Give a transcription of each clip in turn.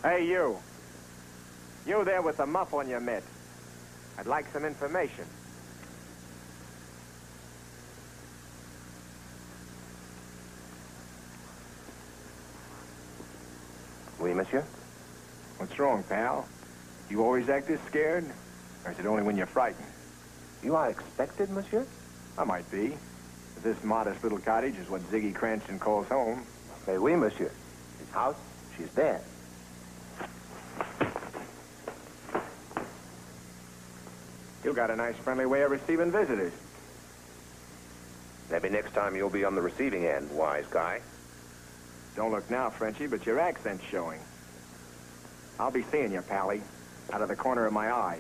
Hey, you. You there with the muff on your mitt. I'd like some information. Oui, monsieur? What's wrong, pal? You always act this scared? Or is it only when you're frightened? You are expected, monsieur? I might be. But this modest little cottage is what Ziggy Cranston calls home. Mais oui, monsieur. His house, she's there. You got a nice friendly way of receiving visitors. Maybe next time you'll be on the receiving end, wise guy. Don't look now, Frenchie, but your accent's showing. I'll be seeing you, Pally, out of the corner of my eye.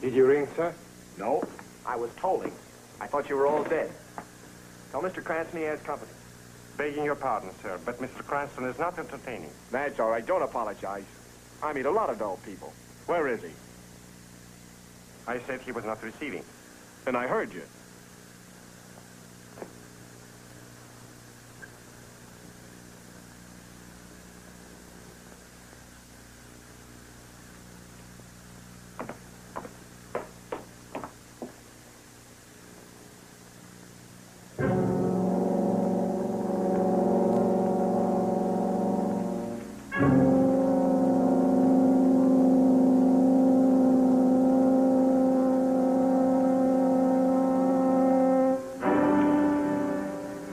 Did you ring, sir? No, I was tolling. I thought you were all dead. Tell Mr. Cranston he has company. Begging your pardon, sir, but Mr. Cranston is not entertaining. That's all right. Don't apologize. I meet a lot of dull people. Where is he? I said he was not receiving. And I heard you.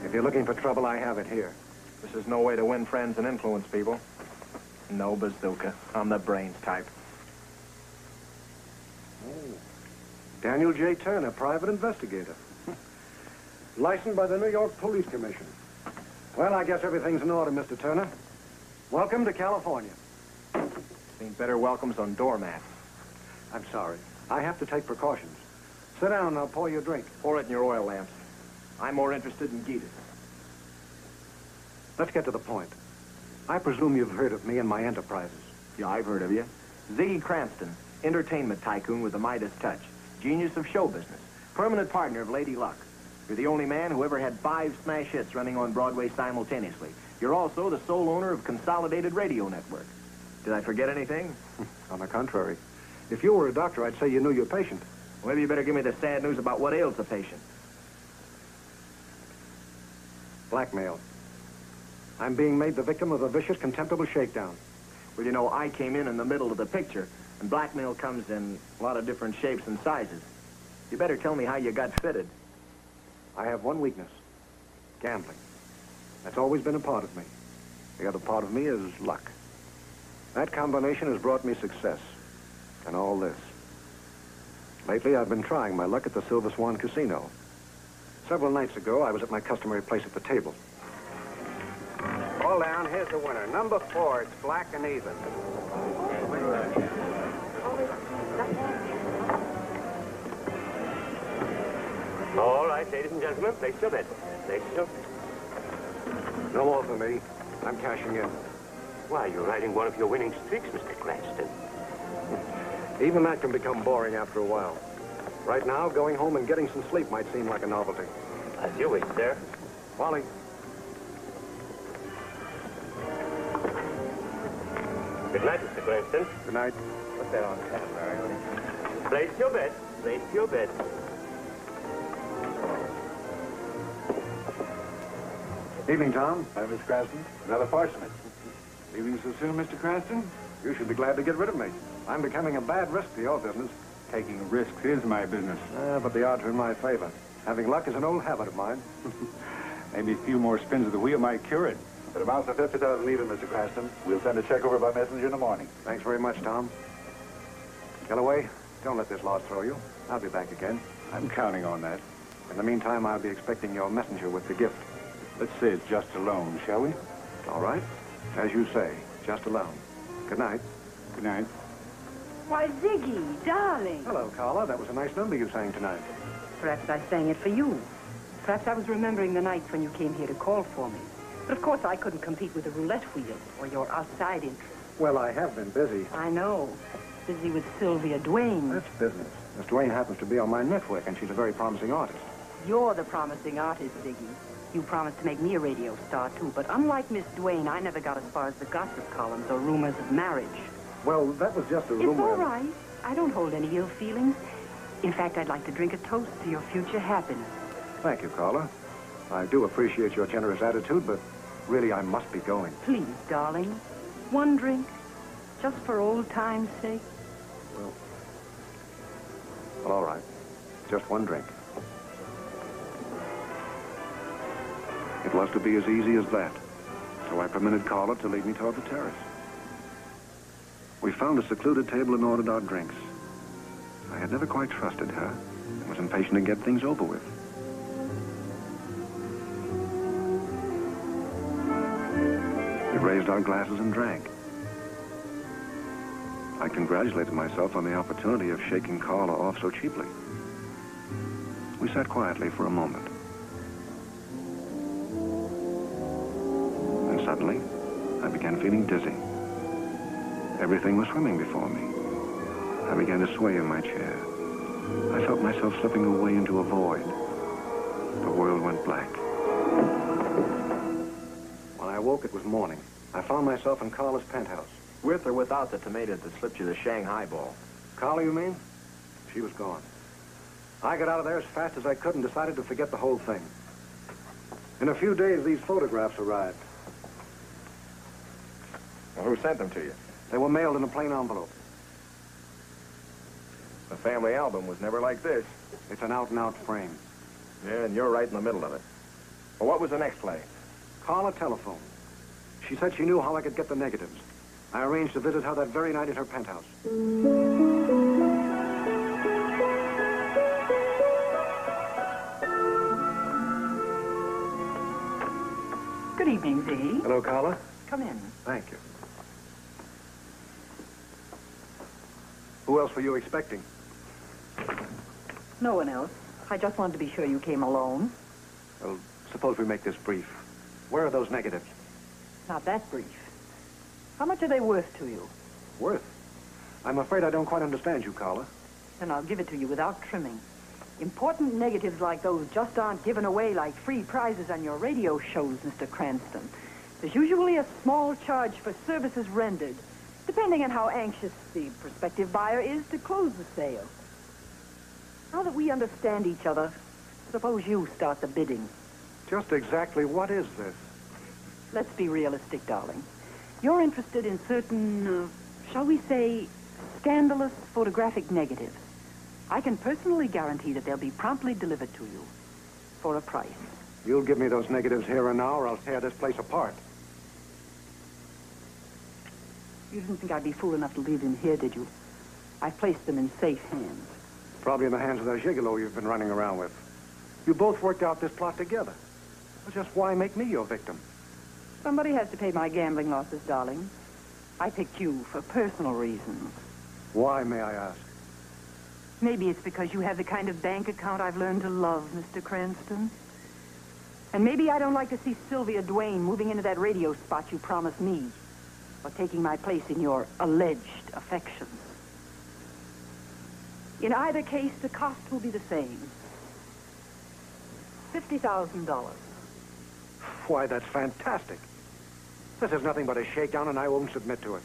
If you're looking for trouble, I have it here. This is no way to win friends and influence people. No bazooka. I'm the brains type. Oh. Daniel J. Turner, private investigator. Licensed by the New York Police Commission. Well, I guess everything's in order, Mr. Turner. Welcome to California. Seen better welcomes on doormats. I'm sorry. I have to take precautions. Sit down and I'll pour you a drink. Pour it in your oil lamps. I'm more interested in Gita's. Let's get to the point. I presume you've heard of me and my enterprises. Yeah, I've heard of you. Ziggy Cranston, entertainment tycoon with the Midas touch. Genius of show business. Permanent partner of Lady Luck. You're the only man who ever had 5 smash hits running on Broadway simultaneously. You're also the sole owner of Consolidated Radio Network. Did I forget anything? On the contrary. If you were a doctor, I'd say you knew your patient. Well, maybe you better give me the sad news about what ails the patient. Blackmail. I'm being made the victim of a vicious, contemptible shakedown. Well, you know, I came in the middle of the picture, and blackmail comes in a lot of different shapes and sizes. You better tell me how you got fitted. I have one weakness. Gambling. That's always been a part of me. The other part of me is luck. That combination has brought me success. And all this. Lately, I've been trying my luck at the Silver Swan Casino. Several nights ago, I was at my customary place at the table. All down, here's the winner. Number 4, it's black and even. All right, ladies and gentlemen, place your bet. Place your... No more for me. I'm cashing in. Why, you're riding one of your winning streaks, Mr. Cranston. Even that can become boring after a while. Right now, going home and getting some sleep might seem like a novelty. As you wish, sir. Wally. Good night, Mr. Cranston. Good night. Put that on camera. Place your bet. Place your bet. Evening, Tom. Hi, Miss Cranston. Rather fortunate. Leaving so soon, Mr. Cranston? You should be glad to get rid of me. I'm becoming a bad risk to your business. Taking risks is my business. But the odds are in my favor. Having luck is an old habit of mine. Maybe a few more spins of the wheel might cure it. It amounts to 50,000 even, Mr. Cranston. We'll send a check over by messenger in the morning. Thanks very much, Tom. Galloway, don't let this loss throw you. I'll be back again. I'm counting on that. In the meantime, I'll be expecting your messenger with the gift. Let's say it's just a loan, shall we? All right. As you say, just a loan. Good night. Good night. Why, Ziggy, darling. Hello, Carla. That was a nice number you sang tonight. Perhaps I sang it for you. Perhaps I was remembering the nights when you came here to call for me. But of course I couldn't compete with the roulette wheel or your outside interests. Well, I have been busy. I know. Busy with Sylvia Duane. That's business. Miss Duane happens to be on my network, and she's a very promising artist. You're the promising artist, Ziggy. You promised to make me a radio star, too. But unlike Miss Duane, I never got as far as the gossip columns or rumors of marriage. Well, that was just a rumor. It's all right. I don't hold any ill feelings. In fact, I'd like to drink a toast to your future happiness. Thank you, Carla. I do appreciate your generous attitude, but really I must be going. Please, darling. One drink. Just for old time's sake. Well, all right. Just one drink. It was to be as easy as that. So I permitted Carla to lead me toward the terrace. We found a secluded table and ordered our drinks. I had never quite trusted her and was impatient to get things over with. We raised our glasses and drank. I congratulated myself on the opportunity of shaking Carla off so cheaply. We sat quietly for a moment. And suddenly, I began feeling dizzy. Everything was swimming before me. I began to sway in my chair. I felt myself slipping away into a void. The world went black. When I awoke, it was morning. I found myself in Carla's penthouse. With or without the tomato that slipped you the Shanghai ball? Carla, you mean? She was gone. I got out of there as fast as I could and decided to forget the whole thing. In a few days, these photographs arrived. Well, who sent them to you? They were mailed in a plain envelope. The family album was never like this. It's an out-and-out frame. Yeah, and you're right in the middle of it. Well, what was the next play? Carla telephoned. She said she knew how I could get the negatives. I arranged to visit her that very night at her penthouse. Good evening, Ziggy. Hello, Carla. Come in. Thank you. Who else were you expecting? No one else. I just wanted to be sure you came alone. Well, suppose we make this brief. Where are those negatives? Not that brief. How much are they worth to you? Worth? I'm afraid I don't quite understand you, Carla. Then I'll give it to you without trimming. Important negatives like those just aren't given away like free prizes on your radio shows, Mr. Cranston. There's usually a small charge for services rendered, depending on how anxious the prospective buyer is to close the sale. Now that we understand each other, suppose you start the bidding. Just exactly what is this? Let's be realistic, darling. You're interested in certain, shall we say, scandalous photographic negatives. I can personally guarantee that they'll be promptly delivered to you for a price. You'll give me those negatives here and now, or I'll tear this place apart. You didn't think I'd be fool enough to leave them here, did you? I placed them in safe hands. Probably in the hands of that gigolo you've been running around with. You both worked out this plot together. Well, just why make me your victim? Somebody has to pay my gambling losses, darling. I picked you for personal reasons. Why, may I ask? Maybe it's because you have the kind of bank account I've learned to love, Mr. Cranston. And maybe I don't like to see Sylvia Duane moving into that radio spot you promised me, or taking my place in your alleged affections. In either case, the cost will be the same. $50,000. Why, that's fantastic. This is nothing but a shakedown, and I won't submit to it.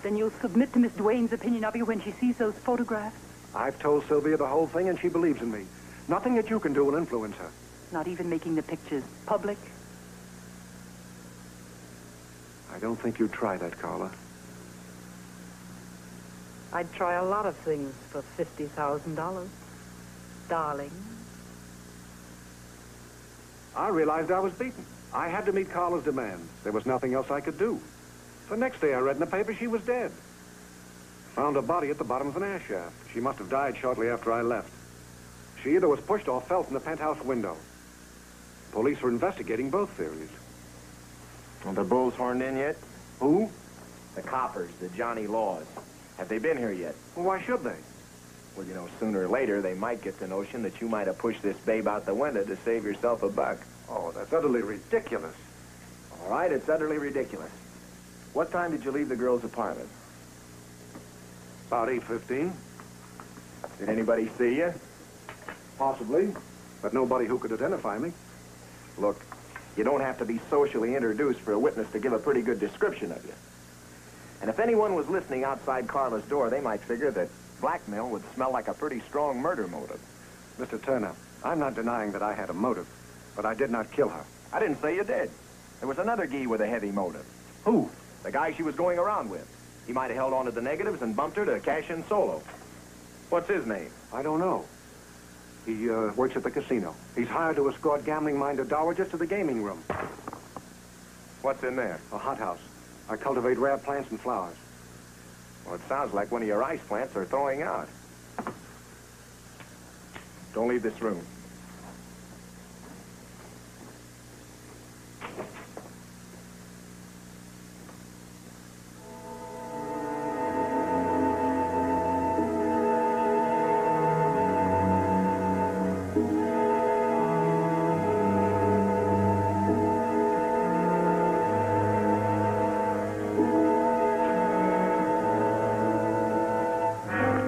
Then you'll submit to Miss Duane's opinion of you when she sees those photographs? I've told Sylvia the whole thing, and she believes in me. Nothing that you can do will influence her. Not even making the pictures public? I don't think you'd try that, Carla. I'd try a lot of things for $50,000. Darling. I realized I was beaten. I had to meet Carla's demands. There was nothing else I could do. The next day I read in the paper she was dead. Found her body at the bottom of an air shaft. She must have died shortly after I left. She either was pushed or fell from the penthouse window. Police are investigating both theories. Well, the bull's horned in yet? Who? The coppers, the Johnny Laws. Have they been here yet? Well, why should they? Well, you know, sooner or later, they might get the notion that you might have pushed this babe out the window to save yourself a buck. Oh, that's utterly ridiculous. All right, it's utterly ridiculous. What time did you leave the girl's apartment? About 8:15. Did anybody see you? Possibly, but nobody who could identify me. Look, you don't have to be socially introduced for a witness to give a pretty good description of you. And if anyone was listening outside Carla's door, they might figure that blackmail would smell like a pretty strong murder motive. Mr. Turner, I'm not denying that I had a motive, but I did not kill her. I didn't say you did. There was another gee with a heavy motive. Who? The guy she was going around with. He might have held on to the negatives and bumped her to cash in solo. What's his name? I don't know. He works at the casino. He's hired to escort gambling-minded dowagers to the gaming room. What's in there? A hothouse. I cultivate rare plants and flowers. Well, it sounds like one of your ice plants are thawing out. Don't leave this room.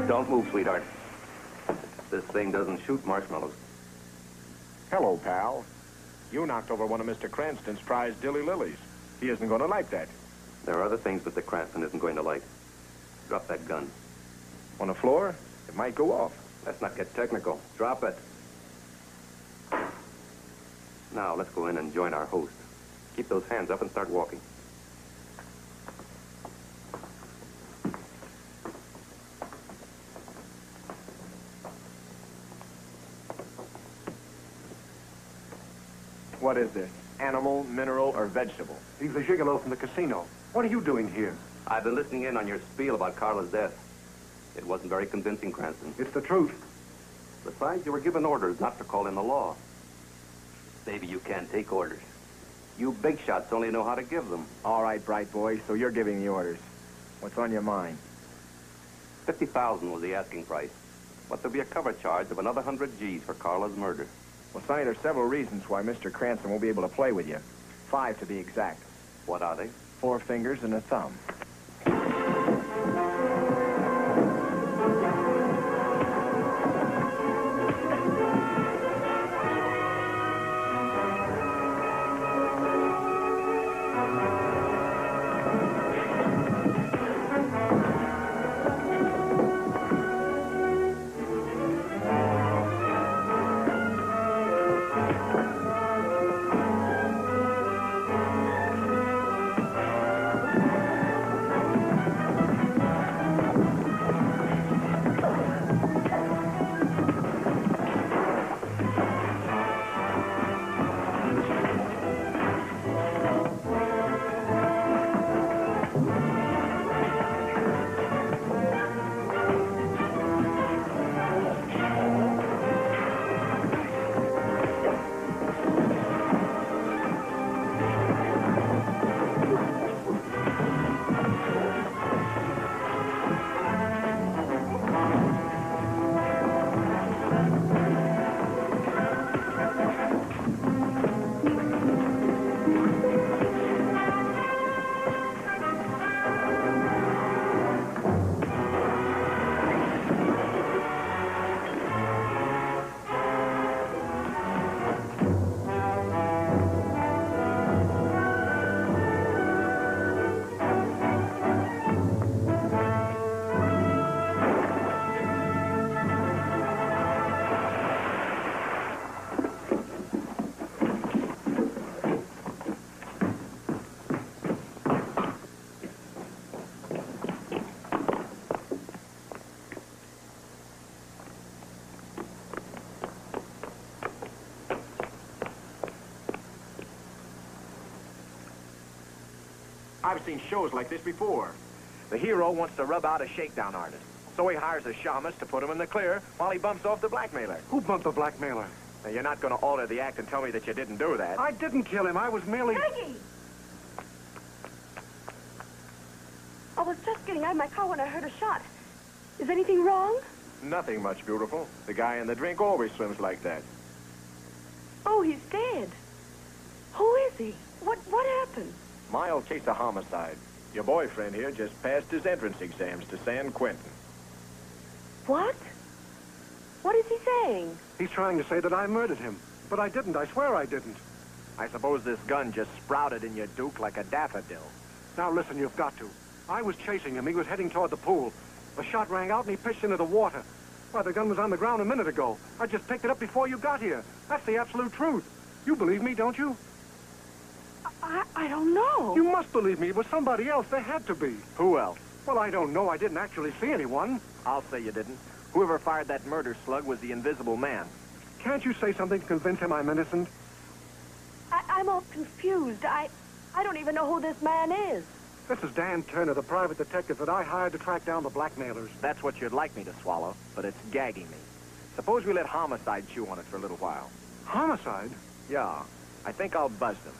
Don't move, sweetheart. This thing doesn't shoot marshmallows. Hello, pal. You knocked over one of Mr. Cranston's prized dilly lilies. He isn't going to like that. There are other things Mr. Cranston isn't going to like. Drop that gun. On the floor, it might go off. Let's not get technical. Drop it. Now, let's go in and join our host. Keep those hands up and start walking. What is this? Animal, mineral, or vegetable? He's the gigolo from the casino. What are you doing here? I've been listening in on your spiel about Carla's death. It wasn't very convincing, Cranston. It's the truth. Besides, you were given orders not to call in the law. Maybe you can't take orders. You big shots only know how to give them. All right, bright boy, so you're giving the orders. What's on your mind? $50,000 was the asking price. But there'll be a cover charge of another 100 G's for Carla's murder. Well, Sonny, there's several reasons why Mr. Cranston won't be able to play with you. 5 to be exact. What are they? 4 fingers and a thumb. I've seen shows like this before. The hero wants to rub out a shakedown artist, so he hires a shamus to put him in the clear while he bumps off the blackmailer. Who bumped the blackmailer? Now, you're not going to alter the act and tell me that you didn't do that. I didn't kill him. I was merely... Peggy! I was just getting out of my car when I heard a shot. Is anything wrong? Nothing much, beautiful. The guy in the drink always swims like that. Oh, he's dead. Who is he? What happened? Mild case of homicide. Your boyfriend here just passed his entrance exams to San Quentin. What? What is he saying? He's trying to say that I murdered him. But I didn't. I swear I didn't. I suppose this gun just sprouted in your Duke like a daffodil. Now listen, you've got to. I was chasing him. He was heading toward the pool. A shot rang out and he pitched into the water. Why, the gun was on the ground a minute ago. I just picked it up before you got here. That's the absolute truth. You believe me, don't you? I don't know. You must believe me. It was somebody else. There had to be. Who else? Well, I don't know. I didn't actually see anyone. I'll say you didn't. Whoever fired that murder slug was the Invisible Man. Can't you say something to convince him I'm innocent? I'm all confused. I don't even know who this man is. This is Dan Turner, the private detective that I hired to track down the blackmailers. That's what you'd like me to swallow, but it's gagging me. Suppose we let Homicide chew on it for a little while. Homicide? Yeah, I think I'll buzz them.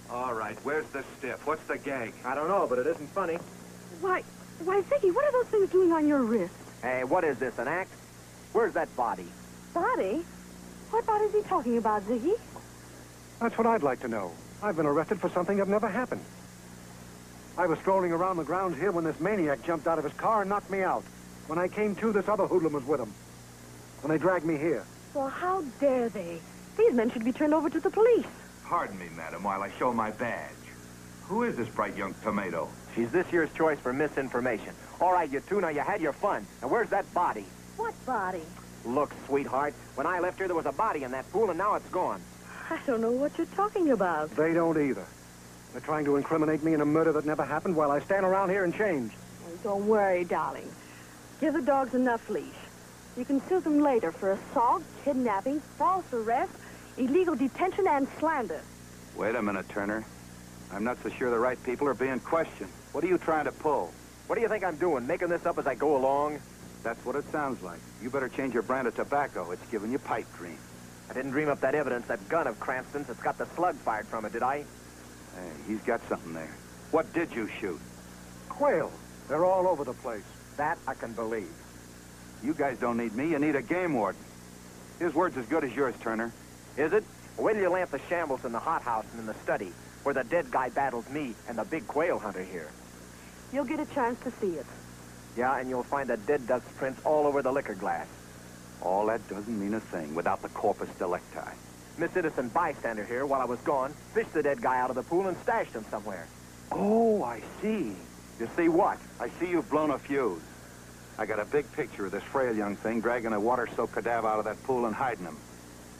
All right, where's the stiff? What's the gag? I don't know, but it isn't funny. Why, Ziggy, what are those things doing on your wrist? Hey, what is this, an act? Where's that body? Body? What body is he talking about, Ziggy? That's what I'd like to know. I've been arrested for something that never happened. I was strolling around the grounds here when this maniac jumped out of his car and knocked me out. When I came to, this other hoodlum was with him. When they dragged me here. Well, how dare they? These men should be turned over to the police. Pardon me, madam, while I show my badge. Who is this bright young tomato? She's this year's choice for misinformation. All right, you two, now you had your fun. Now, where's that body? What body? Look, sweetheart, when I left here, there was a body in that pool, and now it's gone. I don't know what you're talking about. They don't either. They're trying to incriminate me in a murder that never happened while I stand around here and change. Oh, don't worry, darling. Give the dogs enough leash. You can sue them later for assault, kidnapping, false arrest, illegal detention, and slander. Wait a minute, Turner. I'm not so sure the right people are being questioned. What are you trying to pull? What do you think I'm doing, making this up as I go along? That's what it sounds like. You better change your brand of tobacco. It's giving you pipe dreams. I didn't dream up that evidence, that gun of Cranston's that's got the slug fired from it, did I? Hey, he's got something there. What did you shoot? Quail. They're all over the place. That I can believe. You guys don't need me. You need a game warden. His word's as good as yours, Turner. Is it? Wait till you lamp the shambles in the hothouse and in the study, where the dead guy battles me and the big quail hunter here. You'll get a chance to see it. Yeah, and you'll find the dead duck's prints all over the liquor glass. All that doesn't mean a thing without the corpus delicti. Miss Innocent bystander here, while I was gone, fished the dead guy out of the pool and stashed him somewhere. Oh, I see. You see what? I see you've blown a fuse. I got a big picture of this frail young thing dragging a water-soaked cadaver out of that pool and hiding him.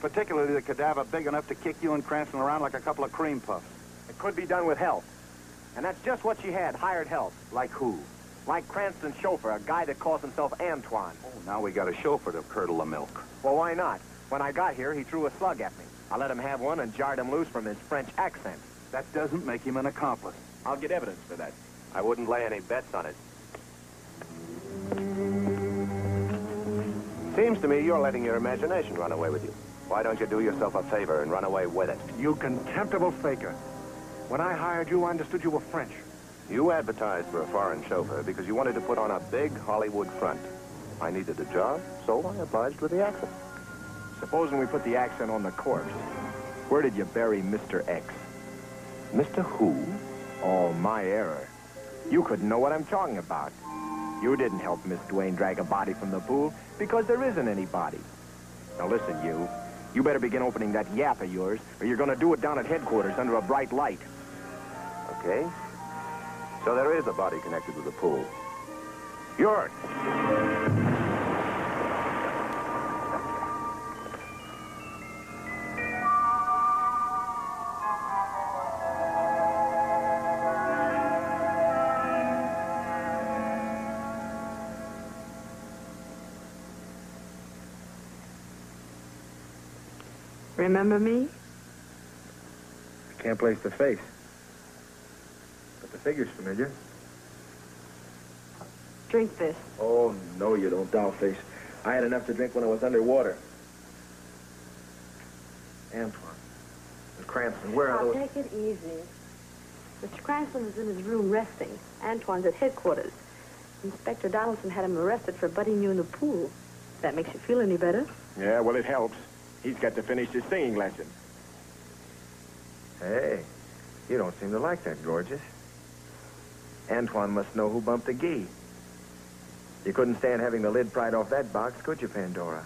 Particularly the cadaver big enough to kick you and Cranston around like a couple of cream puffs. It could be done with help. And that's just what she had, hired help. Like who? Like Cranston's chauffeur, a guy that calls himself Antoine. Oh, now we got a chauffeur to curdle the milk. Well, why not? When I got here, he threw a slug at me. I let him have one and jarred him loose from his French accent. That doesn't make him an accomplice. I'll get evidence for that. I wouldn't lay any bets on it. Seems to me you're letting your imagination run away with you. Why don't you do yourself a favor and run away with it? You contemptible faker. When I hired you, I understood you were French. You advertised for a foreign chauffeur because you wanted to put on a big Hollywood front. I needed a job, so I obliged with the accent. Supposing we put the accent on the corpse. Where did you bury Mr. X? Mr. Who? Oh, my error. You couldn't know what I'm talking about. You didn't help Miss Duane drag a body from the pool because there isn't any body. Now listen, you. You better begin opening that yap of yours, or you're going to do it down at headquarters under a bright light. Okay. So there is a body connected with the pool. Yours. Remember me? I can't place the face. Figure's familiar. Drink this. Oh, no, you don't, dollface. I had enough to drink when I was underwater. Antoine. And Cranston, where are Now, those? take it easy. Mr. Cranston is in his room resting. Antoine's at headquarters. Inspector Donaldson had him arrested for butting you in the pool. If that makes you feel any better. Yeah, well, it helps. He's got to finish his singing lesson. Hey, you don't seem to like that, gorgeous. Antoine must know who bumped the gee. You couldn't stand having the lid pried off that box, could you, Pandora?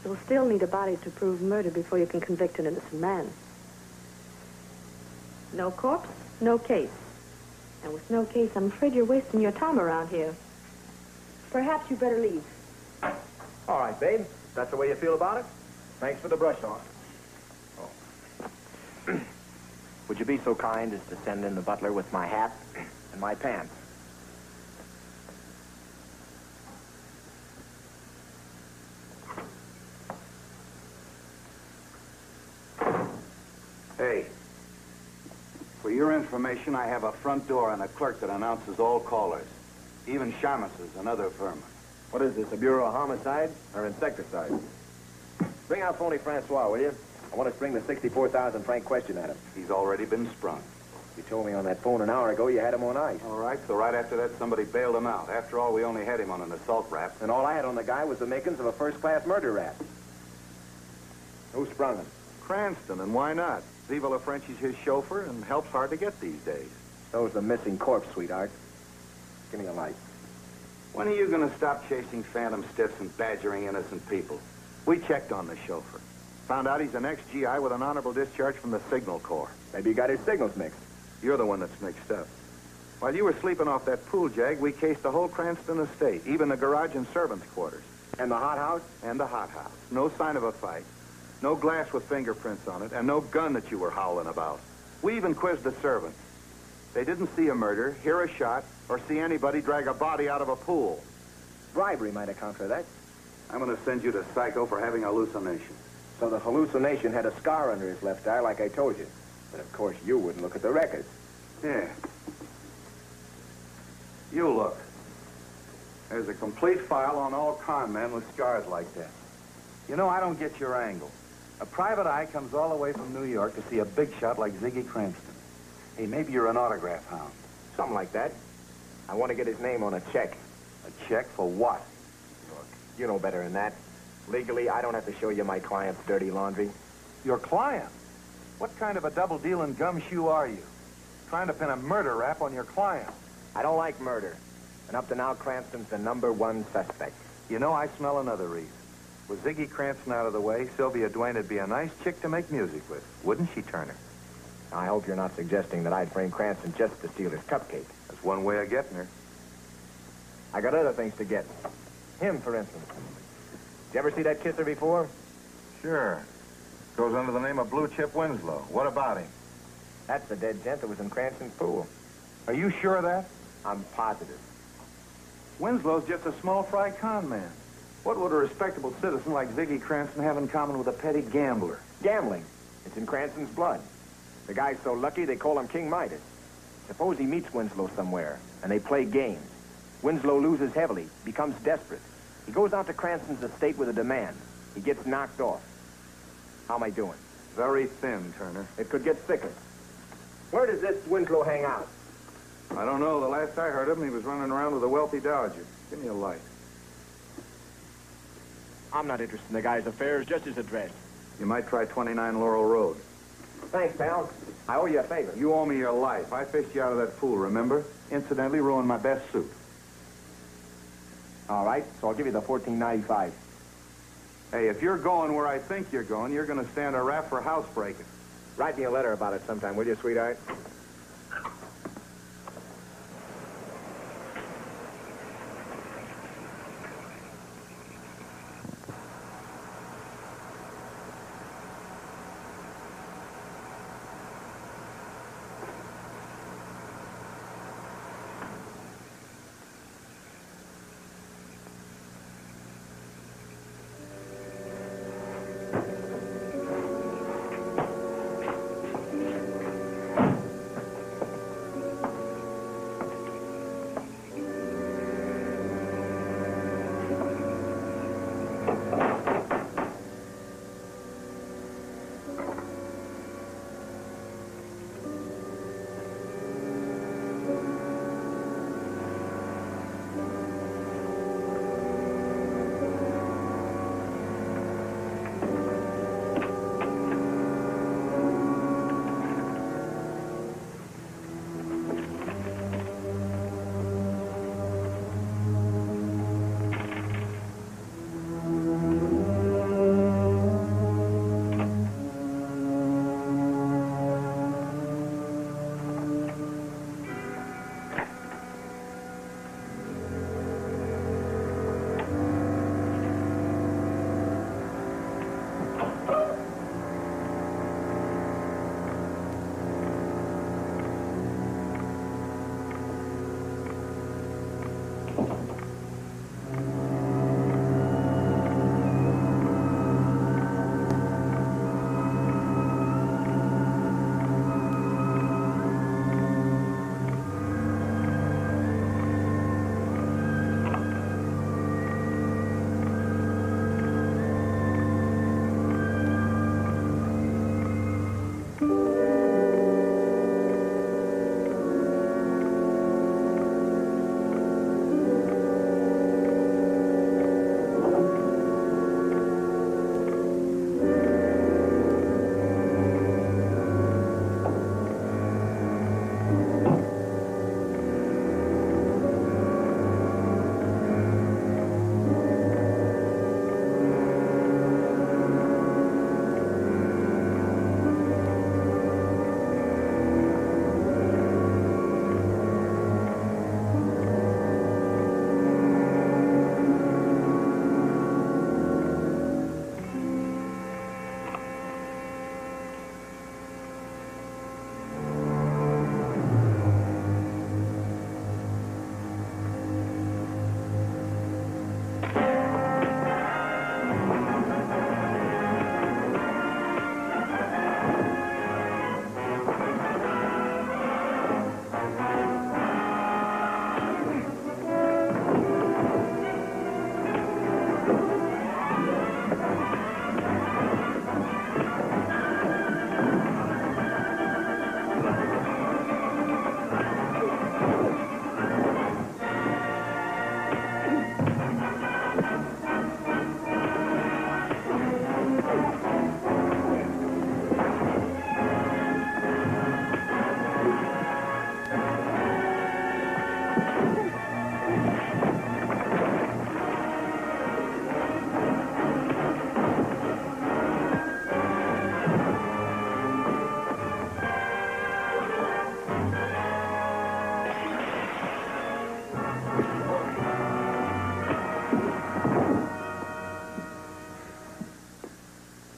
You'll still need a body to prove murder before you can convict an innocent man. No corpse, no case. And with no case, I'm afraid you're wasting your time around here. Perhaps you better leave. All right, babe. That's the way you feel about it? Thanks for the brush off. Oh. Would you be so kind as to send in the butler with my hat and my pants? Hey, for your information, I have a front door and a clerk that announces all callers, even Shamus's and other vermin. What is this, a Bureau of Homicide or Insecticide? Bring out phony Francois, will you? I want to spring the 64,000 franc question at him. He's already been sprung. You told me on that phone an hour ago you had him on ice. All right, so right after that, somebody bailed him out. After all, we only had him on an assault rap. And all I had on the guy was the makings of a first-class murder rap. Who sprung him? Cranston, and why not? Viva La Frenchie's his chauffeur, and help's hard to get these days. So's the missing corpse, sweetheart. Give me a light. When are you going to stop chasing phantom stiffs and badgering innocent people? We checked on the chauffeur. Found out he's an ex-GI with an honorable discharge from the Signal Corps. Maybe you got his signals mixed. You're the one that's mixed up. While you were sleeping off that pool jag, we cased the whole Cranston estate, even the garage and servants' quarters. And the hothouse? And the hothouse. No sign of a fight. No glass with fingerprints on it, and no gun that you were howling about. We even quizzed the servants. They didn't see a murder, hear a shot, or see anybody drag a body out of a pool. Bribery might account for that. I'm going to send you to Psycho for having hallucinations. So the hallucination had a scar under his left eye, like I told you. But of course, you wouldn't look at the records. Yeah. You look. There's a complete file on all con men with scars like that. You know, I don't get your angle. A private eye comes all the way from New York to see a big shot like Ziggy Cranston. Hey, maybe you're an autograph hound. Something like that. I want to get his name on a check. A check for what? Look, you know better than that. Legally, I don't have to show you my client's dirty laundry. Your client? What kind of a double-dealing gumshoe are you? Trying to pin a murder rap on your client. I don't like murder. And up to now, Cranston's the #1 suspect. You know, I smell another reason. With Ziggy Cranston out of the way, Sylvia Duane would be a nice chick to make music with. Wouldn't she, Turner? I hope you're not suggesting that I'd frame Cranston just to steal his cupcake. That's one way of getting her. I got other things to get. Him, for instance. Did you ever see that kisser before? Sure. Goes under the name of Blue Chip Winslow. What about him? That's the dead gent that was in Cranston's pool. Are you sure of that? I'm positive. Winslow's just a small fry con man. What would a respectable citizen like Ziggy Cranston have in common with a petty gambler? Gambling. It's in Cranston's blood. The guy's so lucky they call him King Midas. Suppose he meets Winslow somewhere, and they play games. Winslow loses heavily, becomes desperate. He goes out to Cranston's estate with a demand. He gets knocked off. How am I doing? Very thin, Turner. It could get thicker. Where does this Winslow hang out? I don't know. The last I heard of him, he was running around with a wealthy dodger. Give me a light. I'm not interested in the guy's affairs, just his address. You might try 29 Laurel Road. Thanks, pal. I owe you a favor. You owe me your life. I fished you out of that pool, remember? Incidentally, ruined my best suit. All right, so I'll give you the $14.95. Hey, if you're going where I think you're going to stand a rap for housebreaking. Write me a letter about it sometime, will you, sweetheart?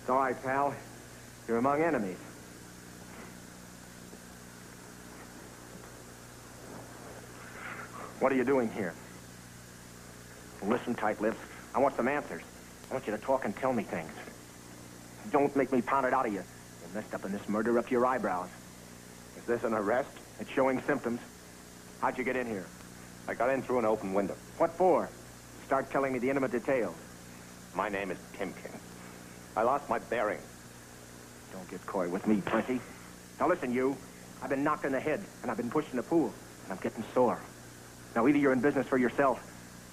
It's all right, pal. You're among enemies. What are you doing here? Listen, tight-lips. I want some answers. I want you to talk and tell me things. Don't make me pound it out of you. You're messed up in this murder up to your eyebrows. Is this an arrest? It's showing symptoms. How'd you get in here? I got in through an open window. What for? Start telling me the intimate details. My name is Timkin. I lost my bearings. Don't get coy with me, Prissy. Now listen, you. I've been knocked in the head, and I've been pushed in the pool, and I'm getting sore. Now, either you're in business for yourself,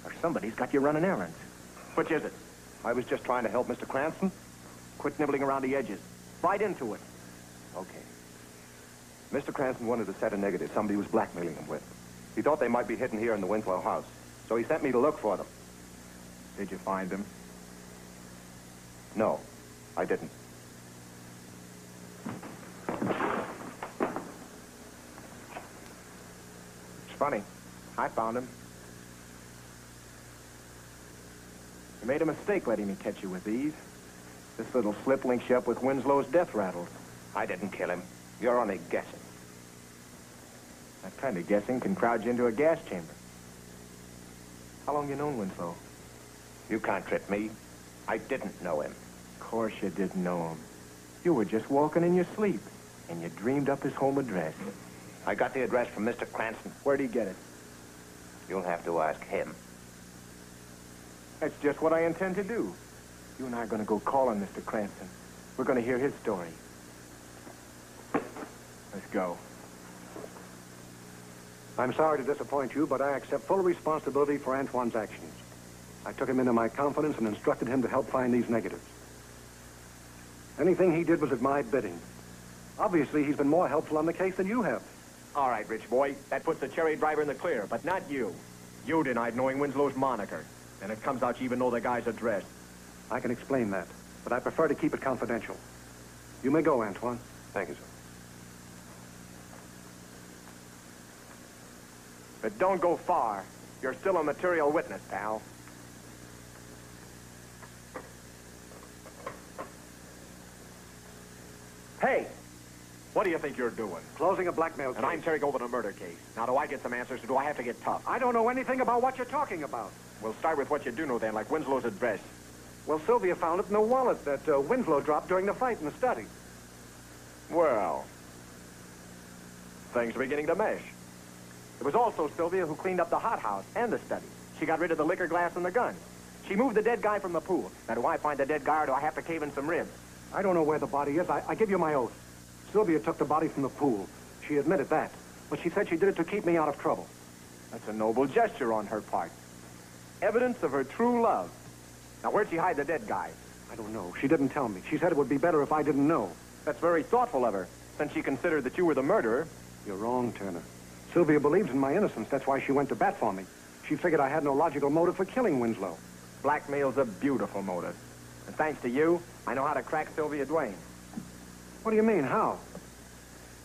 or somebody's got you running errands. Which is it? I was just trying to help Mr. Cranston. Quit nibbling around the edges. Right into it. Okay. Mr. Cranston wanted a set of negatives somebody was blackmailing him with. He thought they might be hidden here in the Winslow house, so he sent me to look for them. Did you find them? No, I didn't. It's funny. I found them. You made a mistake letting me catch you with these. This little slip links you up with Winslow's death rattles. I didn't kill him. You're only guessing. That kind of guessing can crowd you into a gas chamber. How long you known Winslow? You can't trip me. I didn't know him. Of course you didn't know him. You were just walking in your sleep, and you dreamed up his home address. I got the address from Mr. Cranston. Where'd he get it? You'll have to ask him. That's just what I intend to do. You and I are going to go call on Mr. Cranston. We're going to hear his story. Let's go. I'm sorry to disappoint you, but I accept full responsibility for Antoine's actions. I took him into my confidence and instructed him to help find these negatives. Anything he did was at my bidding. Obviously, he's been more helpful on the case than you have. All right, rich boy. That puts the cherry driver in the clear, but not you. You denied knowing Winslow's moniker. And it comes out you even know the guy's address. I can explain that, but I prefer to keep it confidential. You may go, Antoine. Thank you, sir. But don't go far. You're still a material witness, pal. Hey! What do you think you're doing? Closing a blackmail case. And I'm tearing over the murder case. Now, do I get some answers, or do I have to get tough? I don't know anything about what you're talking about. We'll start with what you do know, then, like Winslow's address. Well, Sylvia found it in the wallet that Winslow dropped during the fight in the study. Well, things are beginning to mesh. It was also Sylvia who cleaned up the hothouse and the study. She got rid of the liquor glass and the gun. She moved the dead guy from the pool. Now, do I find the dead guy, or do I have to cave in some ribs? I don't know where the body is. I give you my oath. Sylvia took the body from the pool. She admitted that. But she said she did it to keep me out of trouble. That's a noble gesture on her part. Evidence of her true love. Now, where'd she hide the dead guy? I don't know. She didn't tell me. She said it would be better if I didn't know. That's very thoughtful of her, since she considered that you were the murderer. You're wrong, Turner. Sylvia believes in my innocence. That's why she went to bat for me. She figured I had no logical motive for killing Winslow. Blackmail's a beautiful motive. And thanks to you, I know how to crack Sylvia Duane. What do you mean? How?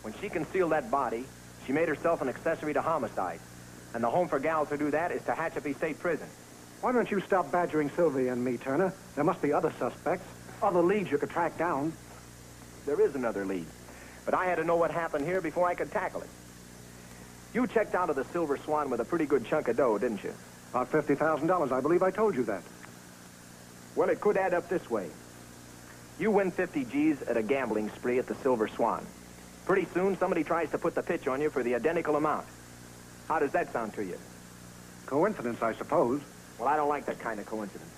When she concealed that body, she made herself an accessory to homicide. And the home for gals who do that is Tehachapi State Prison. Why don't you stop badgering Sylvia and me, Turner? There must be other suspects, other leads you could track down. There is another lead. But I had to know what happened here before I could tackle it. You checked out of the Silver Swan with a pretty good chunk of dough, didn't you? About $50,000. I believe I told you that. Well, it could add up this way. You win 50 G's at a gambling spree at the Silver Swan. Pretty soon, somebody tries to put the pitch on you for the identical amount. How does that sound to you? Coincidence, I suppose. Well, I don't like that kind of coincidence.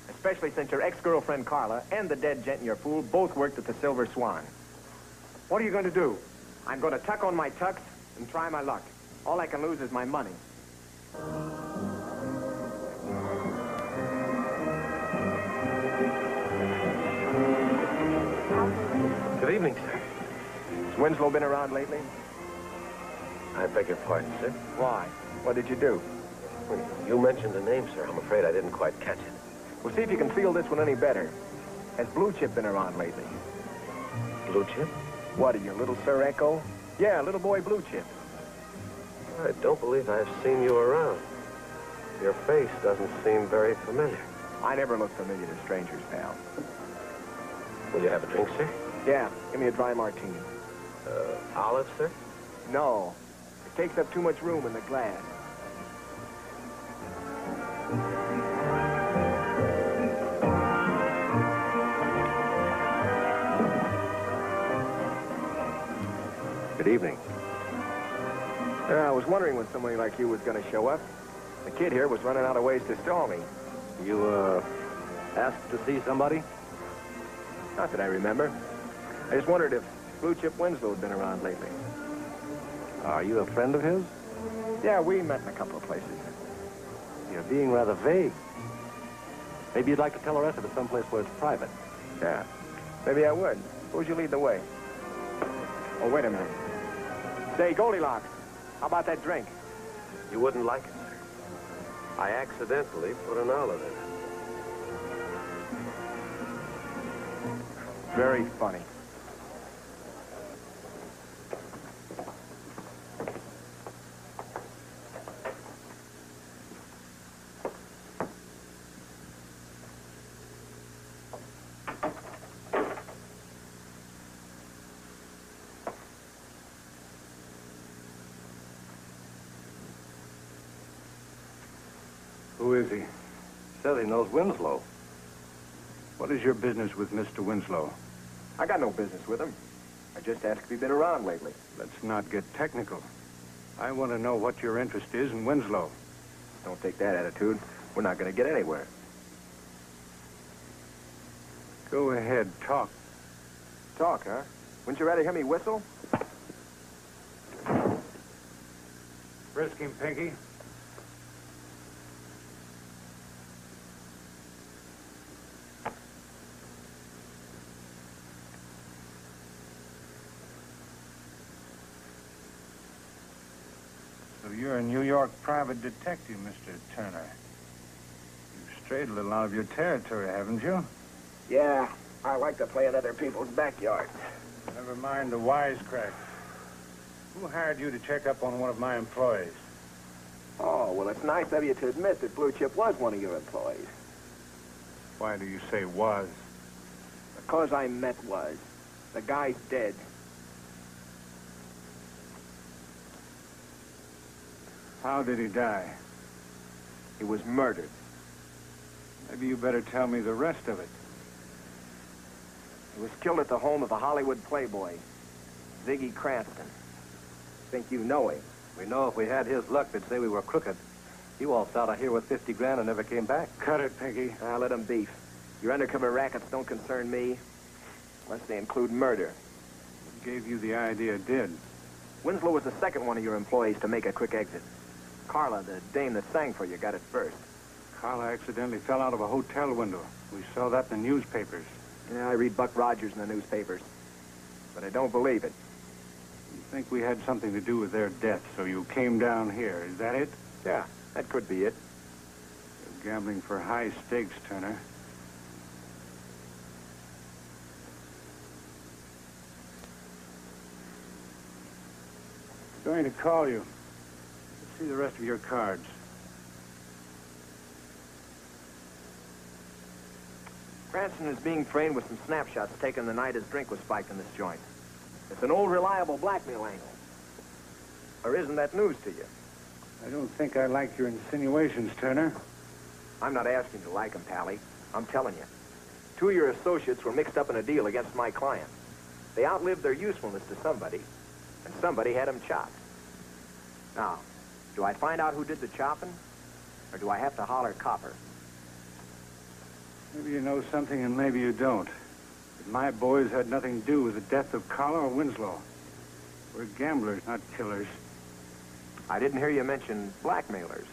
Especially since your ex-girlfriend Carla and the dead gent in your pool both worked at the Silver Swan. What are you going to do? I'm going to tuck on my tux and try my luck. All I can lose is my money. Good evening, sir. Has Winslow been around lately? I beg your pardon, sir. Why? What did you do? Well, you mentioned a name, sir. I'm afraid I didn't quite catch it. Well, see if you can feel this one any better. Has Blue Chip been around lately? Blue Chip? What, are you little Sir Echo? Yeah, little boy Blue Chip. I don't believe I've seen you around. Your face doesn't seem very familiar. I never look familiar to strangers, pal. Will you have a drink, sir? Yeah, give me a dry martini. Olive, sir? No. It takes up too much room in the glass. Good evening. I was wondering when somebody like you was going to show up. The kid here was running out of ways to stall me. You, asked to see somebody? Not that I remember. I just wondered if Blue Chip Winslow had been around lately. Are you a friend of his? Yeah, we met in a couple of places. You're being rather vague. Maybe you'd like to tell the rest of it someplace where it's private. Yeah, maybe I would. Suppose you lead the way. Oh, wait a minute. Say, Goldilocks, how about that drink? You wouldn't like it, sir. I accidentally put an olive in it. Very funny. Who is he? Says he knows Winslow. What is your business with Mr. Winslow? I got no business with him. I just asked if he'd been around lately. Let's not get technical. I want to know what your interest is in Winslow. Don't take that attitude. We're not going to get anywhere. Go ahead, talk. Talk, huh? Wouldn't you rather hear me whistle? Frisk him, Pinky. So you're a New York private detective, Mr. Turner. You've strayed a little out of your territory, haven't you? Yeah, I like to play in other people's backyards. Never mind the wisecracks. Who hired you to check up on one of my employees? Oh, well, it's nice of you to admit that Blue Chip was one of your employees. Why do you say was? Because I meant was. The guy's dead. How did he die? He was murdered. Maybe you better tell me the rest of it. He was killed at the home of a Hollywood playboy, Ziggy Cranston. Think you know him? We know if we had his luck, they'd say we were crooked. He waltzed out of here with 50 grand and never came back. Cut it, Pinky. Let him beef. Your undercover rackets don't concern me, unless they include murder. What gave you the idea it did? Winslow was the second one of your employees to make a quick exit. Carla, the dame that sang for you, got it first. Carla accidentally fell out of a hotel window. We saw that in the newspapers. Yeah, I read Buck Rogers in the newspapers, but I don't believe it. You think we had something to do with their death, so you came down here. Is that it? Yeah, that could be it. You're gambling for high stakes, Turner. Going to call you. Let's see the rest of your cards. Cranston is being framed with some snapshots taken the night his drink was spiked in this joint. It's an old, reliable blackmail angle. Or isn't that news to you? I don't think I like your insinuations, Turner. I'm not asking you to like him, Pally. I'm telling you. 2 of your associates were mixed up in a deal against my client. They outlived their usefulness to somebody, and somebody had him chopped. Now, do I find out who did the chopping, or do I have to holler copper? Maybe you know something and maybe you don't. But my boys had nothing to do with the death of Carla or Winslow. We're gamblers, not killers. I didn't hear you mention blackmailers.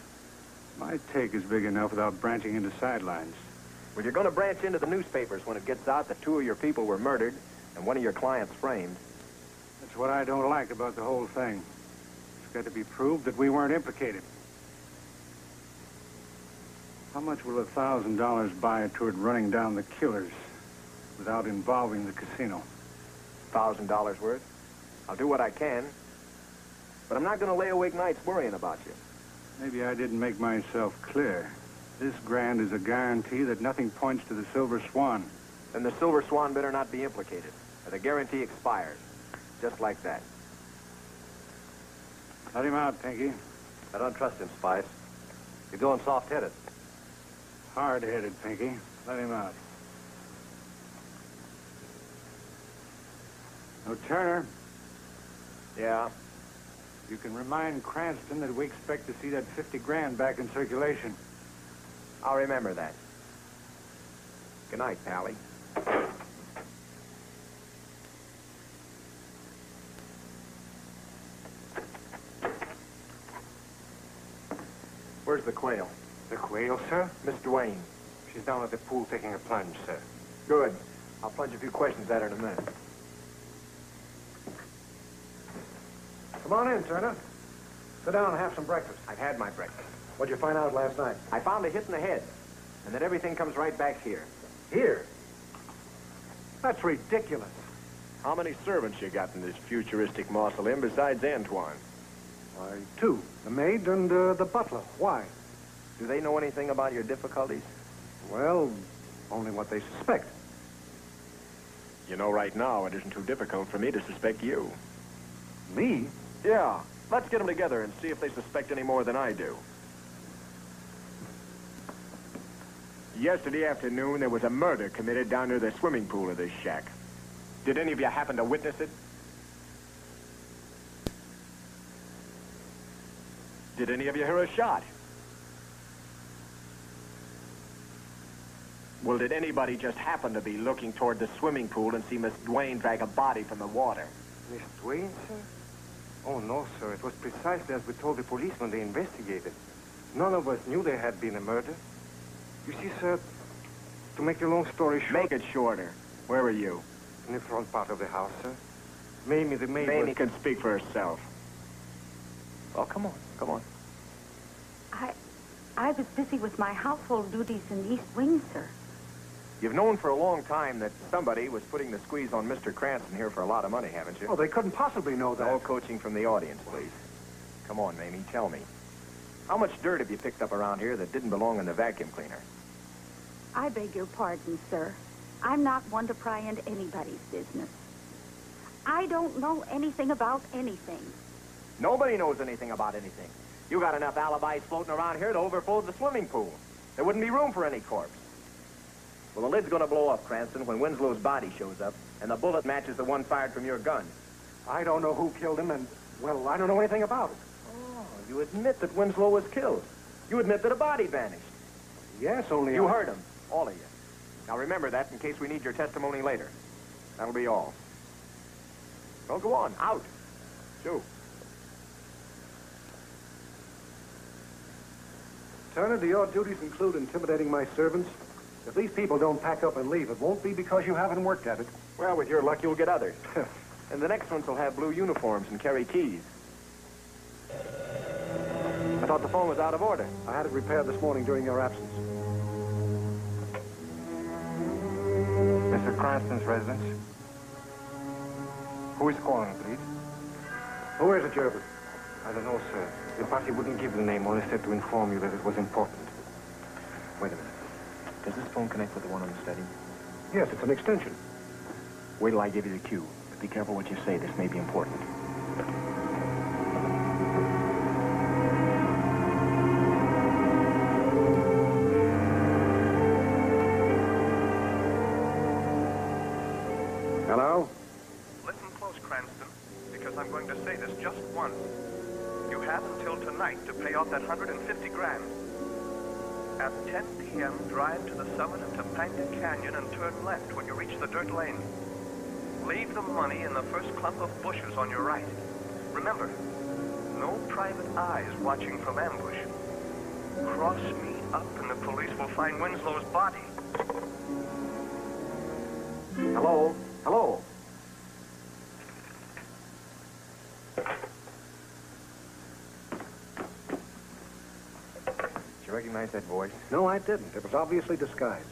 My take is big enough without branching into sidelines. Well, you're going to branch into the newspapers when it gets out that 2 of your people were murdered and one of your clients framed. That's what I don't like about the whole thing. It's got to be proved that we weren't implicated. How much will $1,000 buy toward running down the killers without involving the casino? $1,000 worth? I'll do what I can, but I'm not going to lay awake nights worrying about you. Maybe I didn't make myself clear. This grand is a guarantee that nothing points to the Silver Swan. Then the Silver Swan better not be implicated, or the guarantee expires. Just like that. Let him out, Pinky. I don't trust him, Spice. You're going soft-headed. Hard-headed, Pinky. Let him out. No, Turner. Yeah? You can remind Cranston that we expect to see that 50 grand back in circulation. I'll remember that. Good night, Pally. Where's the Quail? The Quail, sir? Miss Duane. She's down at the pool taking a plunge, sir. Good. I'll plunge a few questions at her in a minute. Come on in, Turner. Sit down and have some breakfast. I've had my breakfast. What'd you find out last night? I found a hit in the head, and then everything comes right back here. Here? That's ridiculous. How many servants you got in this futuristic mausoleum besides Antoine? Why, 2. The maid and the butler. Why? Do they know anything about your difficulties? Well, only what they suspect. You know, right now, it isn't too difficult for me to suspect you. Me? Yeah. Let's get them together and see if they suspect any more than I do. Yesterday afternoon, there was a murder committed down near the swimming pool of this shack. Did any of you happen to witness it? Did any of you hear a shot? Well, did anybody just happen to be looking toward the swimming pool and see Miss Duane drag a body from the water? Miss Duane, sir? Oh, no, sir. It was precisely as we told the police when they investigated. None of us knew there had been a murder. You see, sir, to make a long story short... Make it shorter. Where were you? In the front part of the house, sir. Mamie, the maid Mamie was... can speak for herself. Oh, come on. Come on. I was busy with my household duties in the East Wing, sir. You've known for a long time that somebody was putting the squeeze on Mr. Cranston here for a lot of money, haven't you? Oh, they couldn't possibly know that. No coaching from the audience, please. Come on, Mamie, tell me. How much dirt have you picked up around here that didn't belong in the vacuum cleaner? I beg your pardon, sir. I'm not one to pry into anybody's business. I don't know anything about anything. Nobody knows anything about anything. You got enough alibis floating around here to overflow the swimming pool. There wouldn't be room for any corpse. Well, the lid's going to blow up, Cranston, when Winslow's body shows up, and the bullet matches the one fired from your gun. I don't know who killed him, and, well, I don't know anything about it. Oh, you admit that Winslow was killed. You admit that a body vanished. Yes, only You heard him, all of you. Now remember that in case we need your testimony later. That'll be all. Well, go on, out. Shoo. Turner, do your duties include intimidating my servants? If these people don't pack up and leave, it won't be because you haven't worked at it. Well, with your luck, you'll get others. And the next ones will have blue uniforms and carry keys. I thought the phone was out of order. I had it repaired this morning during your absence. Mr. Cranston's residence. Who is calling, please? Who is it, Jervis? I don't know, sir. The party wouldn't give the name, only said to inform you that it was important. Wait a minute. Does this phone connect with the one on the study? Yes, it's an extension. Wait till I give you the cue. But be careful what you say. This may be important. Hello? Listen close, Cranston, because I'm going to say this just once. You have until tonight to pay off that 150 grand. At 10 p.m., drive to the summit of Topanga Canyon and turn left when you reach the dirt lane. Leave the money in the first clump of bushes on your right. Remember, no private eyes watching from ambush. Cross me up and the police will find Winslow's body. Hello? Hello? Did you recognize that voice? No, I didn't. It was obviously disguised.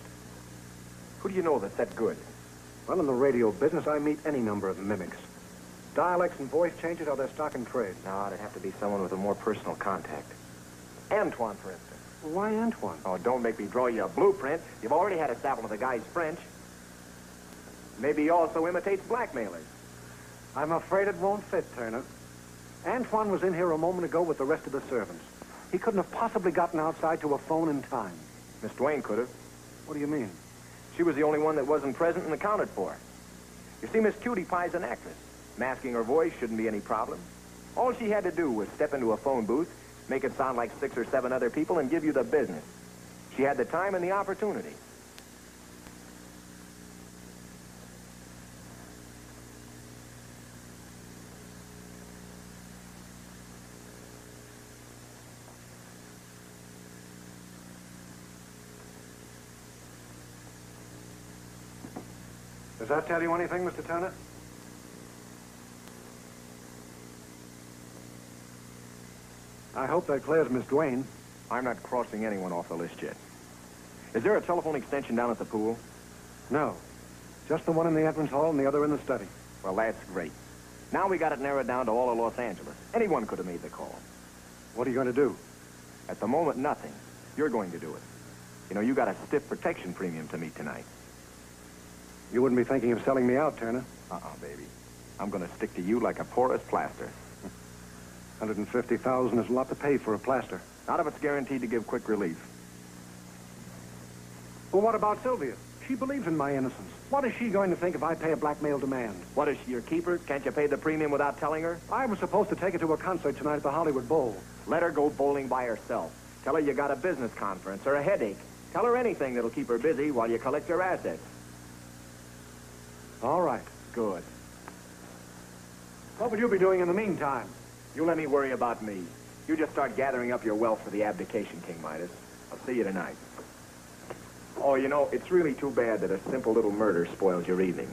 Who do you know that's that good? Well, in the radio business, I meet any number of mimics. Dialects and voice changes are their stock in trade. No, it'd have to be someone with a more personal contact. Antoine, for instance. Well, why Antoine? Oh, don't make me draw you a blueprint. You've already had a sample of the guy's French. Maybe he also imitates blackmailers. I'm afraid it won't fit, Turner. Antoine was in here a moment ago with the rest of the servants. He couldn't have possibly gotten outside to a phone in time. Miss Duane could have. What do you mean? She was the only one that wasn't present and accounted for. You see, Miss Cutie Pie's an actress. Masking her voice shouldn't be any problem. All she had to do was step into a phone booth, make it sound like 6 or 7 other people, and give you the business. She had the time and the opportunity. Does that tell you anything, Mr. Turner? I hope that clears Miss Duane. I'm not crossing anyone off the list yet. Is there a telephone extension down at the pool? No. Just the one in the entrance hall and the other in the study. Well, that's great. Now we got it narrowed down to all of Los Angeles. Anyone could have made the call. What are you going to do? At the moment, nothing. You're going to do it. You know, you got a stiff protection premium to meet tonight. You wouldn't be thinking of selling me out, Turner. Baby. I'm going to stick to you like a porous plaster. 150,000 is a lot to pay for a plaster. Not if it's guaranteed to give quick relief. Well, what about Sylvia? She believes in my innocence. What is she going to think if I pay a blackmail demand? What, is she your keeper? Can't you pay the premium without telling her? I was supposed to take her to a concert tonight at the Hollywood Bowl. Let her go bowling by herself. Tell her you got a business conference or a headache. Tell her anything that'll keep her busy while you collect your assets. All right. Good. What will you be doing in the meantime? You let me worry about me. You just start gathering up your wealth for the abdication, King Midas. I'll see you tonight. Oh, you know, it's really too bad that a simple little murder spoils your evening.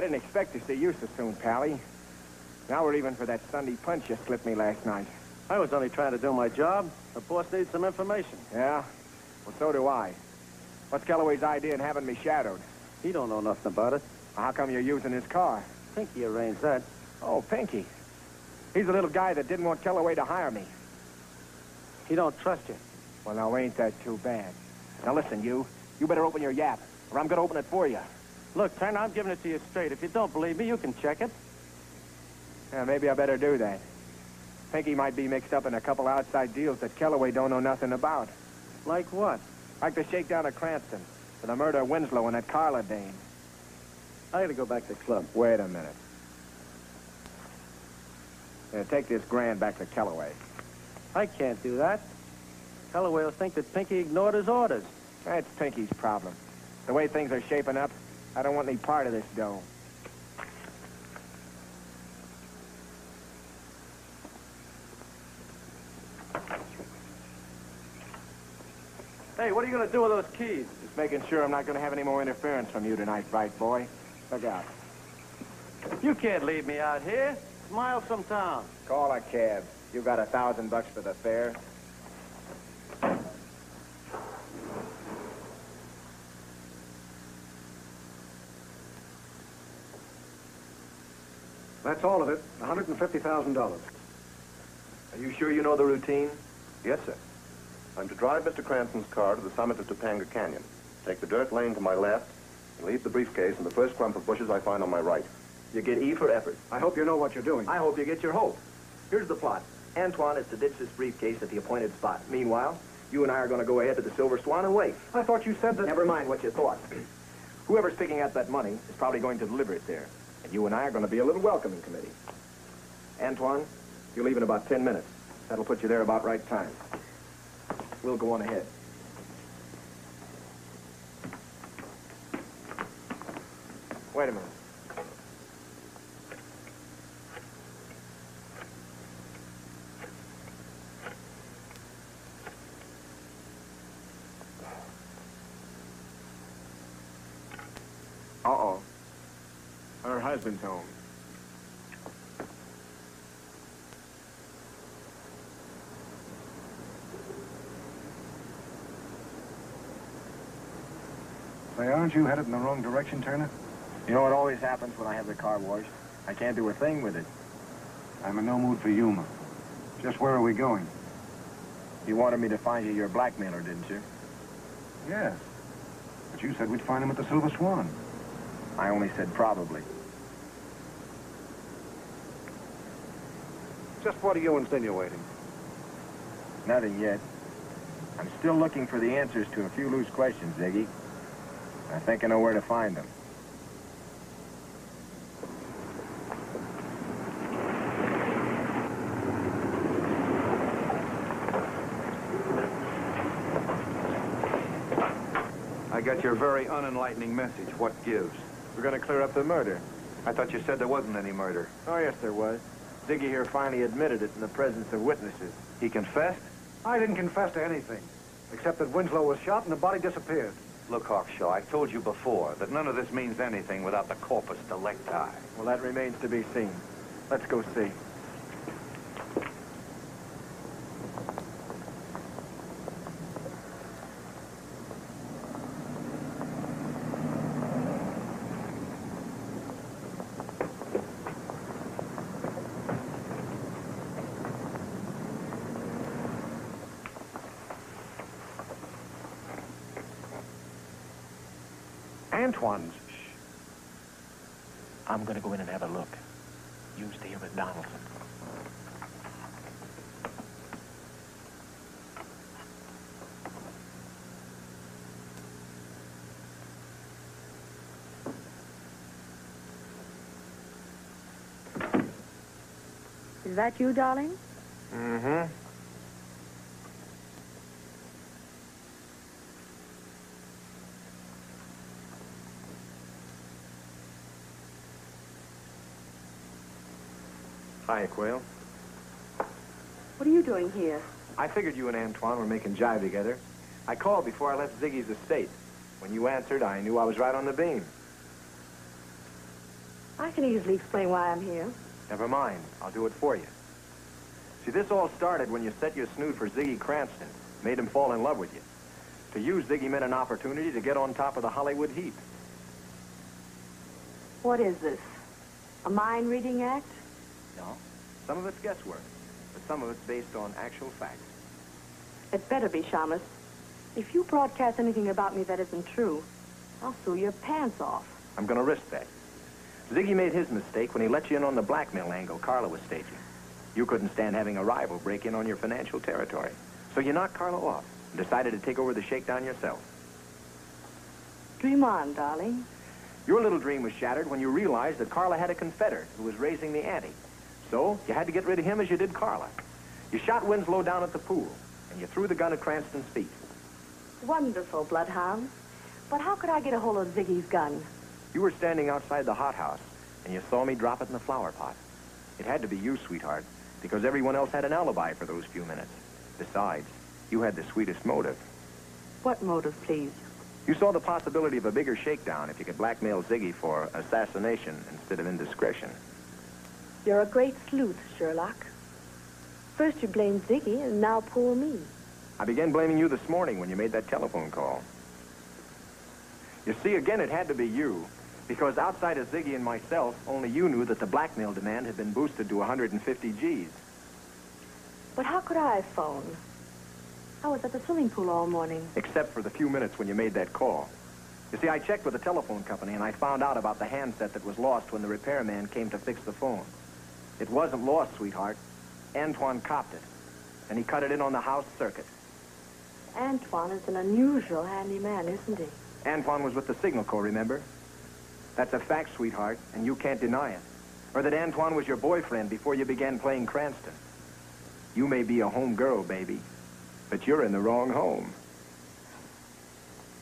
didn't expect to see you so soon, Pally. Now we're even for that Sunday punch you slipped me last night. I was only trying to do my job. The boss needs some information. Yeah? Well, so do I. What's Kellaway's idea in having me shadowed? He don't know nothing about it. Well, how come you're using his car? Pinky arranged that. Oh, Pinky. He's the little guy that didn't want Kellaway to hire me. He don't trust you. Well, now, ain't that too bad? Now, listen, you. You better open your yap, or I'm going to open it for you. Look, Turner, I'm giving it to you straight. If you don't believe me, you can check it. Yeah, maybe I better do that. Pinky might be mixed up in a couple outside deals that Kellaway don't know nothing about. Like what? Like the shakedown of Cranston, for the murder of Winslow and that Carla dame. I gotta go back to the club. Wait a minute. Yeah, take this grand back to Kellaway. I can't do that. Kellaway will think that Pinky ignored his orders. That's Pinky's problem. The way things are shaping up, I don't want any part of this dough. Hey, what are you gonna do with those keys? Just making sure I'm not going to have any more interference from you tonight, bright boy. Look out. You can't leave me out here. Smile from town. Call a cab. You got $1,000 for the fare. That's all of it, $150,000. Are you sure you know the routine? Yes, sir. I'm to drive Mr. Cranston's car to the summit of Topanga Canyon, take the dirt lane to my left, and leave the briefcase in the first clump of bushes I find on my right. You get E for effort. I hope you know what you're doing. I hope you get your hope. Here's the plot. Antoine is to ditch this briefcase at the appointed spot. Meanwhile, you and I are going to go ahead to the Silver Swan and wait. I thought you said that... Never mind what you thought. Whoever's picking out that money is probably going to deliver it there. And you and I are going to be a little welcoming committee. Antoine, you leave in about 10 minutes. That'll put you there about right time. We'll go on ahead. Wait a minute. Uh-oh. Her husband's home. Say, aren't you headed in the wrong direction, Turner? You know what always happens when I have the car washed? I can't do a thing with it. I'm in no mood for humor. Just where are we going? You wanted me to find you your blackmailer, didn't you? Yes. But you said we'd find him at the Silver Swan. I only said probably. Just what are you insinuating? Nothing yet. I'm still looking for the answers to a few loose questions, Ziggy. I think I know where to find them. I got your very unenlightening message. What gives? We're going to clear up the murder. I thought you said there wasn't any murder. Oh, yes, there was. Ziggy here finally admitted it in the presence of witnesses. He confessed? I didn't confess to anything, except that Winslow was shot and the body disappeared. Look, Hawkshaw, I told you before that none of this means anything without the corpus delicti. Well, that remains to be seen. Let's go see. Antoine's. Shh. I'm going to go in and have a look. You stay here with Donaldson. Is that you, darling? Mm-hmm. Hi, Quail. What are you doing here? I figured you and Antoine were making jive together. I called before I left Ziggy's estate. When you answered, I knew I was right on the beam. I can easily explain why I'm here. Never mind. I'll do it for you. See, this all started when you set your snoot for Ziggy Cranston, made him fall in love with you. To use Ziggy meant an opportunity to get on top of the Hollywood heap. What is this? A mind-reading act? No. Some of it's guesswork, but some of it's based on actual facts. It better be, Shamus. If you broadcast anything about me that isn't true, I'll sue your pants off. I'm going to risk that. Ziggy made his mistake when he let you in on the blackmail angle Carla was staging. You couldn't stand having a rival break in on your financial territory. So you knocked Carla off and decided to take over the shakedown yourself. Dream on, darling. Your little dream was shattered when you realized that Carla had a confederate who was raising the ante. So you had to get rid of him as you did Carla. You shot Winslow down at the pool, and you threw the gun at Cranston's feet. Wonderful, Bloodhound. But how could I get a hold of Ziggy's gun? You were standing outside the hothouse, and you saw me drop it in the flower pot. It had to be you, sweetheart, because everyone else had an alibi for those few minutes. Besides, you had the sweetest motive. What motive, please? You saw the possibility of a bigger shakedown if you could blackmail Ziggy for assassination instead of indiscretion. You're a great sleuth, Sherlock. First you blamed Ziggy, and now poor me. I began blaming you this morning when you made that telephone call. You see, again, it had to be you, because outside of Ziggy and myself, only you knew that the blackmail demand had been boosted to 150 G's. But how could I phone? I was at the swimming pool all morning. Except for the few minutes when you made that call. You see, I checked with the telephone company, and I found out about the handset that was lost when the repairman came to fix the phone. It wasn't lost, sweetheart. Antoine copped it, and he cut it in on the house circuit. Antoine is an unusual handyman, isn't he? Antoine was with the Signal Corps, remember? That's a fact, sweetheart, and you can't deny it. Or that Antoine was your boyfriend before you began playing Cranston. You may be a home girl, baby, but you're in the wrong home.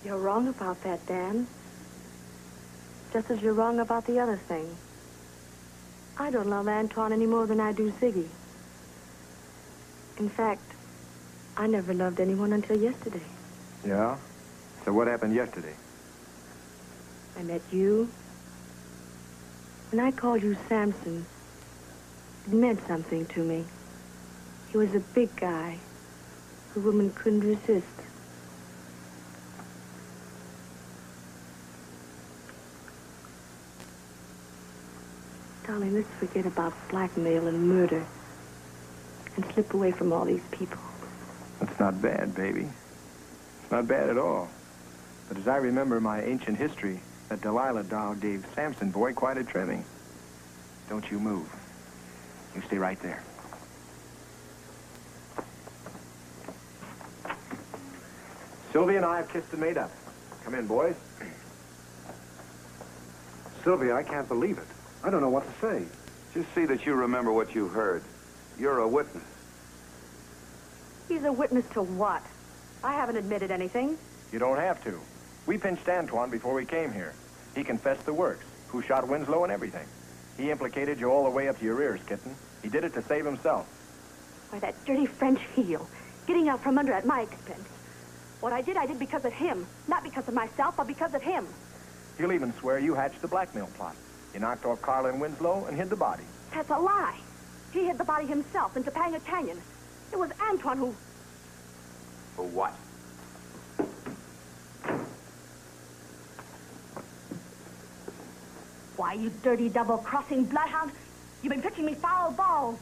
You're wrong about that, Dan. Just as you're wrong about the other thing. I don't love Antoine any more than I do Ziggy. In fact, I never loved anyone until yesterday. Yeah? So what happened yesterday? I met you. When I called you Samson, it meant something to me. He was a big guy. A woman couldn't resist. Darling, let's forget about blackmail and murder and slip away from all these people. That's not bad, baby. It's not bad at all. But as I remember my ancient history, that Delilah doll gave Samson boy quite a trimming. Don't you move. You stay right there. Sylvia and I have kissed and made up. Come in, boys. Sylvia, I can't believe it. I don't know what to say. Just see that you remember what you heard. You're a witness. He's a witness to what? I haven't admitted anything. You don't have to. We pinched Antoine before we came here. He confessed the works, who shot Winslow and everything. He implicated you all the way up to your ears, kitten. He did it to save himself. Why, that dirty French heel, getting out from under at my expense. What I did because of him. Not because of myself, but because of him. He'll even swear you hatched the blackmail plot. You knocked off Carla and Winslow and hid the body. That's a lie. He hid the body himself in Topanga Canyon. It was Antoine who... For what? Why, you dirty double-crossing bloodhound. You've been pitching me foul balls.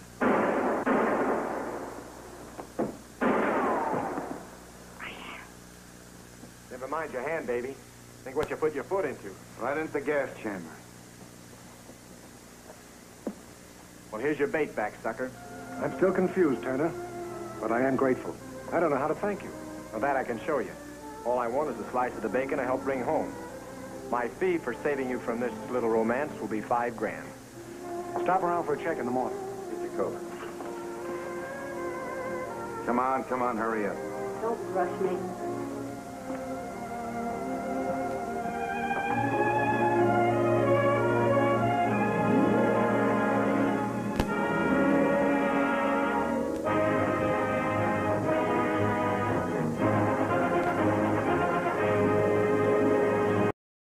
Never mind your hand, baby. Think what you put your foot into. Right into the gas chamber. Well, here's your bait back, sucker. I'm still confused, Turner, but I am grateful. I don't know how to thank you. Well, that I can show you. All I want is a slice of the bacon I helped bring home. My fee for saving you from this little romance will be $5 grand. Stop around for a check in the morning. Get your coat. Come on, hurry up. Don't rush me.